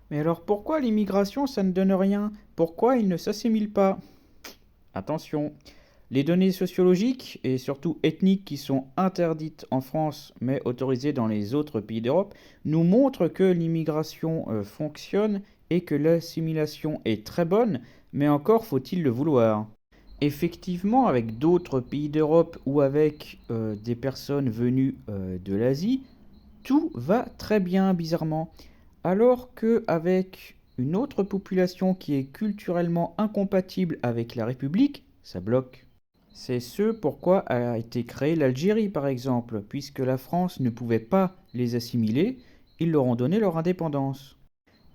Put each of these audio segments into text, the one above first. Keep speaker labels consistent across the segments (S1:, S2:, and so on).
S1: Mais alors pourquoi l'immigration, ça ne donne rien? Pourquoi ils ne s'assimilent pas? Attention, les données sociologiques et surtout ethniques qui sont interdites en France mais autorisées dans les autres pays d'Europe nous montrent que l'immigration fonctionne et que l'assimilation est très bonne, mais encore faut-il le vouloir. Effectivement, avec d'autres pays d'Europe ou avec des personnes venues de l'Asie, tout va très bien bizarrement. Alors qu'avec une autre population qui est culturellement incompatible avec la République, ça bloque. C'est ce pourquoi a été créée l'Algérie par exemple, puisque la France ne pouvait pas les assimiler, ils leur ont donné leur indépendance.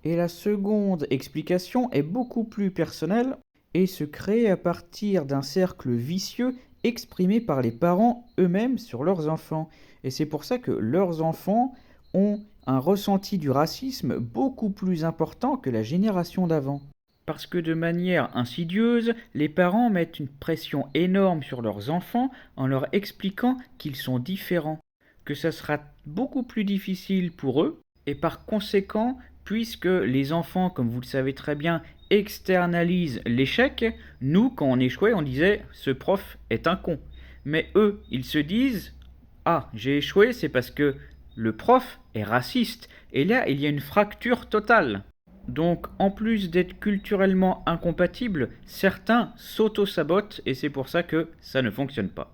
S1: Et la seconde explication est beaucoup plus personnelle et se crée à partir d'un cercle vicieux exprimé par les parents eux-mêmes sur leurs enfants. Et c'est pour ça que leurs enfants ont un ressenti du racisme beaucoup plus important que la génération d'avant. Parce que de manière insidieuse, les parents mettent une pression énorme sur leurs enfants en leur expliquant qu'ils sont différents, que ça sera beaucoup plus difficile pour eux, et par conséquent, puisque les enfants, comme vous le savez très bien, externalisent l'échec, nous, quand on échouait, on disait ce prof est un con. Mais eux, ils se disent ah, j'ai échoué, c'est parce que le prof est raciste. Et là, il y a une fracture totale. Donc, en plus d'être culturellement incompatibles, certains s'auto-sabotent et c'est pour ça que ça ne fonctionne pas.